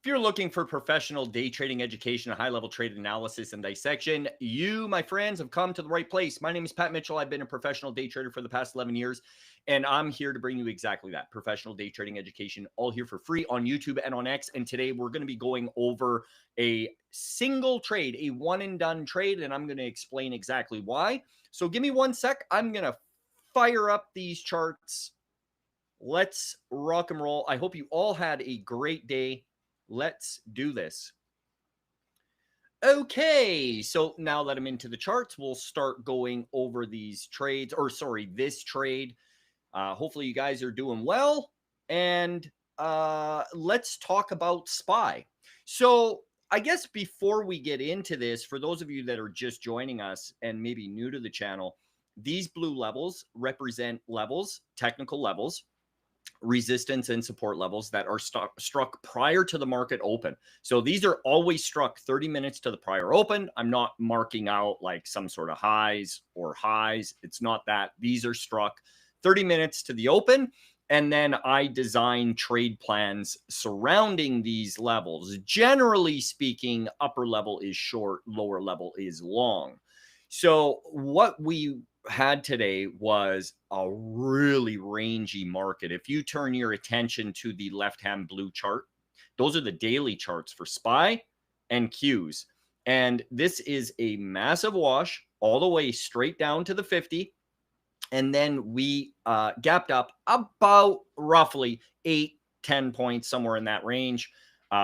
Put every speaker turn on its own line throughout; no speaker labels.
If you're looking for professional day trading education, high-level trade analysis and dissection, you, my friends, have come to the right place. My name is Pat Mitchell. I've been a professional day trader for the past 11 years, and I'm here to bring you exactly that, professional day trading education, all here for free on YouTube and on X. And today we're going to be going over a single trade, a one-and-done trade, and I'm going to explain exactly why. So give me one sec. I'm going to fire up these charts. Let's rock and roll. I hope you all had a great day. Let's do this. Okay, so now that I'm into the charts, we'll start going over these trades, or sorry, this trade. Hopefully you guys are doing well. And let's talk about SPY. So I guess before we get into this, for those of you that are just joining us and maybe new to the channel, these blue levels represent levels, technical levels, resistance and support levels that are struck prior to the market open. So these are always struck 30 minutes to the prior open. I'm not marking out like some sort of highs or highs. It's not that. These are struck 30 minutes to the open. And then I design trade plans surrounding these levels. Generally speaking, upper level is short, lower level is long. So what we had today was a really rangy market. If you turn your attention to the left-hand blue chart, those are the daily charts for SPY and Qs. And this is a massive wash all the way straight down to the 50. And then we gapped up about roughly 8-10 points, somewhere in that range,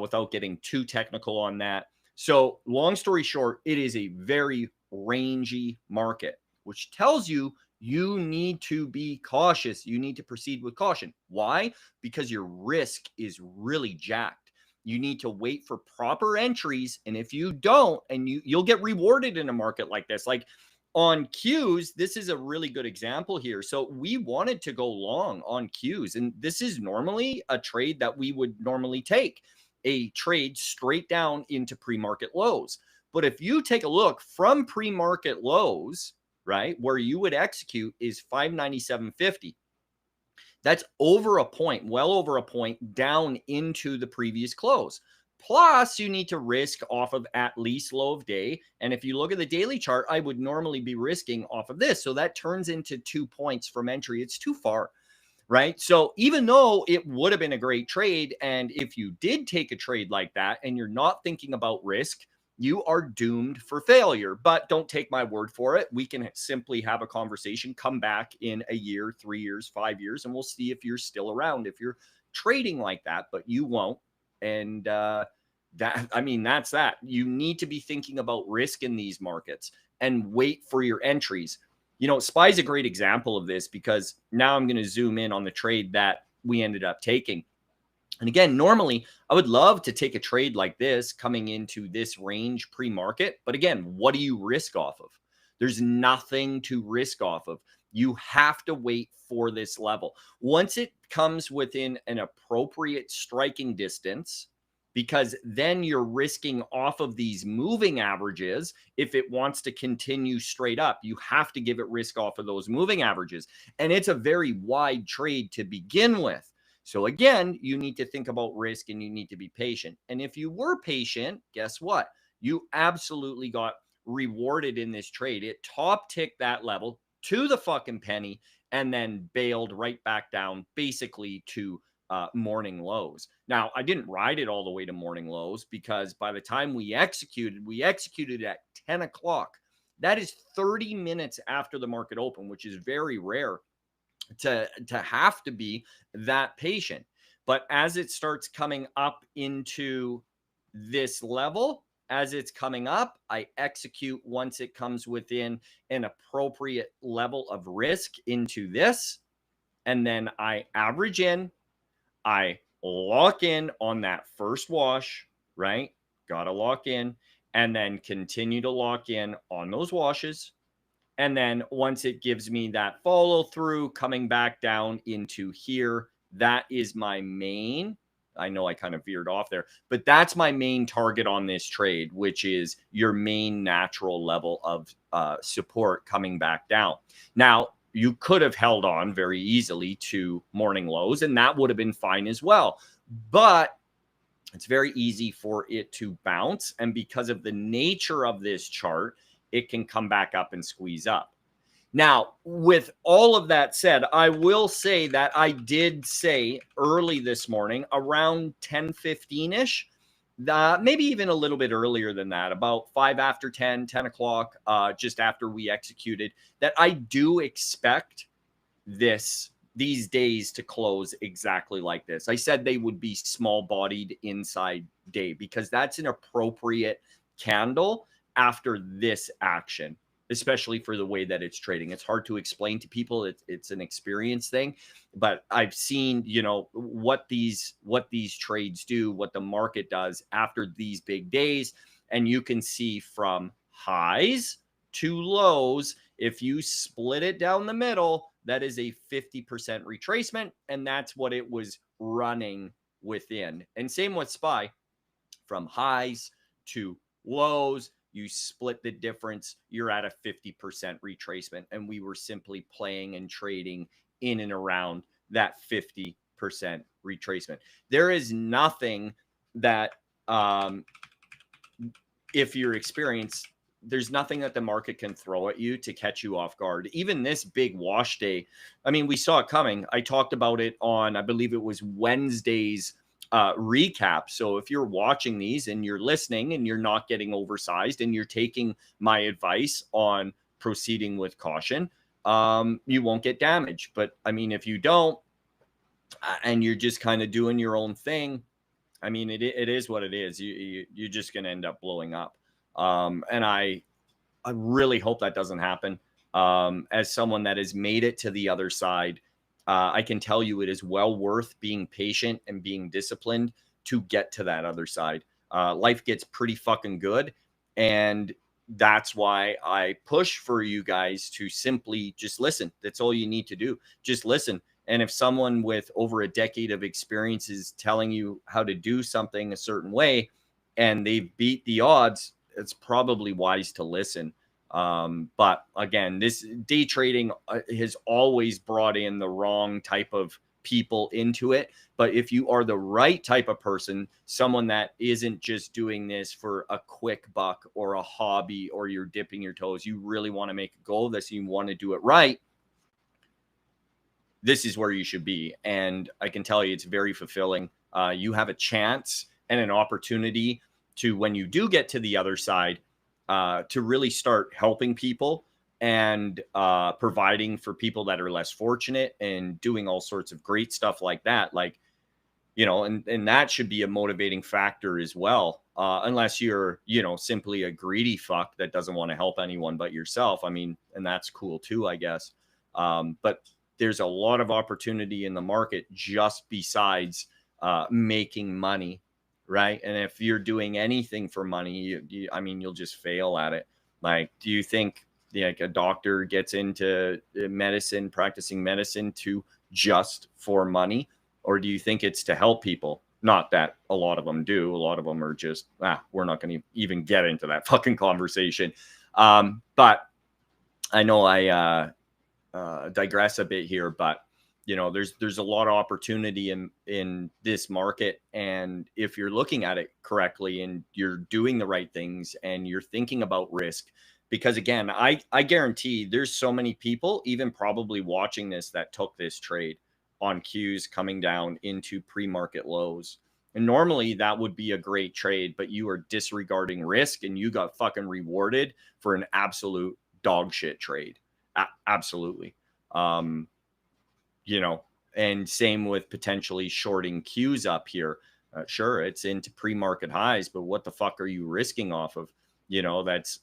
without getting too technical on that. So long story short, it is a very rangy market, which tells you you need to be cautious. You need to proceed with caution. Why? Because your risk is really jacked. You need to wait for proper entries. And if you don't, and you'll get rewarded in a market like this, like on Qs, this is a really good example here. So we wanted to go long on Qs, and this is normally a trade that we would normally take, a trade straight down into pre-market lows. But if you take a look from pre-market lows, right, where you would execute is 597.50. That's over a point, well over a point down into the previous close. Plus, you need to risk off of at least low of day. And if you look at the daily chart, I would normally be risking off of this. So that turns into 2 points from entry. It's too far, right? So even though it would have been a great trade, and if you did take a trade like that and you're not thinking about risk, you are doomed for failure. But don't take my word for it. We can simply have a conversation, come back in a year, 3 years, 5 years, and we'll see if you're still around, if you're trading like that, but you won't. And that's that. You need to be thinking about risk in these markets and wait for your entries. You know, SPY is a great example of this, because now I'm going to zoom in on the trade that we ended up taking. And again, normally I would love to take a trade like this coming into this range pre-market. But again, what do you risk off of? There's nothing to risk off of. You have to wait for this level. Once it comes within an appropriate striking distance, because then you're risking off of these moving averages. If it wants to continue straight up, you have to give it risk off of those moving averages. And it's a very wide trade to begin with. So again, you need to think about risk and you need to be patient. And if you were patient, guess what? You absolutely got rewarded in this trade. It top ticked that level to the fucking penny and then bailed right back down basically to morning lows. Now, I didn't ride it all the way to morning lows, because by the time we executed at 10 o'clock. That is 30 minutes after the market open, which is very rare to have to be that patient. But as it starts coming up into this level, as it's coming up, I execute once it comes within an appropriate level of risk into this. And then I average in, I lock in on that first wash, right? Got to lock in, and then continue to lock in on those washes. And then once it gives me that follow through coming back down into here, that is my main. I know I kind of veered off there, but that's my main target on this trade, which is your main natural level of support coming back down. Now, you could have held on very easily to morning lows, and that would have been fine as well. But it's very easy for it to bounce. And because of the nature of this chart, it can come back up and squeeze up. Now, with all of that said, I will say that I did say early this morning, around 10:15-ish, maybe even a little bit earlier than that, about 5 after 10, 10 o'clock, just after we executed, that I do expect these days to close exactly like this. I said they would be small-bodied inside day because that's an appropriate candle after this action, especially for the way that it's trading. It's hard to explain to people. It's an experience thing, but I've seen, what these trades do, what the market does after these big days. And you can see from highs to lows, if you split it down the middle, that is a 50% retracement. And that's what it was running within. And same with SPY, from highs to lows, you split the difference, you're at a 50% retracement. And we were simply playing and trading in and around that 50% retracement. There is nothing that, if you're experienced, there's nothing that the market can throw at you to catch you off guard. Even this big wash day, I mean, we saw it coming. I talked about it on, I believe it was Wednesday's recap. So if you're watching these and you're listening and you're not getting oversized and you're taking my advice on proceeding with caution, you won't get damage. But I mean, if you don't, and you're just kind of doing your own thing, I mean, it is what it is. You're just going to end up blowing up. And I really hope that doesn't happen. As someone that has made it to the other side, I can tell you it is well worth being patient and being disciplined to get to that other side. Life gets pretty fucking good. And that's why I push for you guys to simply just listen. That's all you need to do. Just listen. And if someone with over a decade of experience is telling you how to do something a certain way and they beat the odds, it's probably wise to listen. But again, this day trading has always brought in the wrong type of people into it. But if you are the right type of person, someone that isn't just doing this for a quick buck or a hobby, or you're dipping your toes, you really want to make a go of this, you want to do it right, this is where you should be. And I can tell you it's very fulfilling. You have a chance and an opportunity to, when you do get to the other side, to really start helping people and providing for people that are less fortunate and doing all sorts of great stuff like that. Like, and that should be a motivating factor as well. Unless you're, simply a greedy fuck that doesn't want to help anyone but yourself. I mean, and that's cool too, I guess. But there's a lot of opportunity in the market just besides making money, right? And if you're doing anything for money, you'll just fail at it. Like, do you think like a doctor gets into medicine, practicing medicine to just for money? Or do you think it's to help people? Not that a lot of them do. A lot of them are just, we're not going to even get into that fucking conversation. But I know I digress a bit here, but there's a lot of opportunity in this market. And if you're looking at it correctly and you're doing the right things and you're thinking about risk, because again, I guarantee there's so many people, even probably watching this, that took this trade on cues coming down into pre-market lows. And normally that would be a great trade, but you are disregarding risk and you got fucking rewarded for an absolute dog shit trade. Absolutely. And same with potentially shorting cues up here. Sure, it's into pre-market highs, but what the fuck are you risking off of? That's,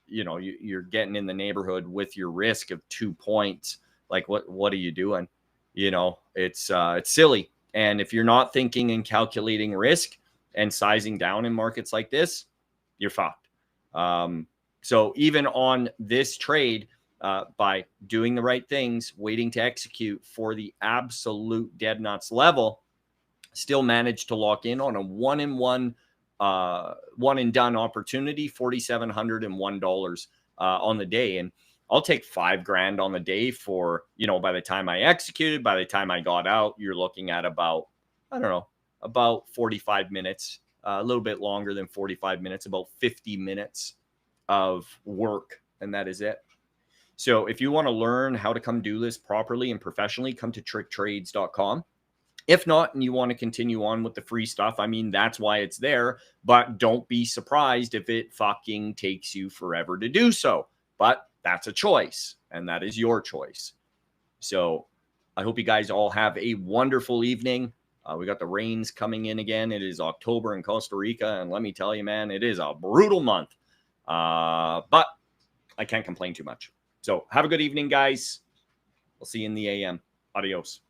you're getting in the neighborhood with your risk of 2 points. Like, what are you doing? It's silly. And if you're not thinking and calculating risk and sizing down in markets like this, you're fucked. So even on this trade, by doing the right things, waiting to execute for the absolute dead nuts level, still managed to lock in on a one and done opportunity, $4,701 on the day. And I'll take $5,000 on the day for, by the time I executed, by the time I got out, you're looking at about, I don't know, about 45 minutes, a little bit longer than 45 minutes, about 50 minutes of work, and that is it. So if you want to learn how to come do this properly and professionally, come to tricktrades.com. If not, and you want to continue on with the free stuff, I mean, that's why it's there. But don't be surprised if it fucking takes you forever to do so. But that's a choice, and that is your choice. So I hope you guys all have a wonderful evening. We got the rains coming in again. It is October in Costa Rica, and let me tell you, man, it is a brutal month. But I can't complain too much. So have a good evening, guys. We'll see you in the AM. Adios.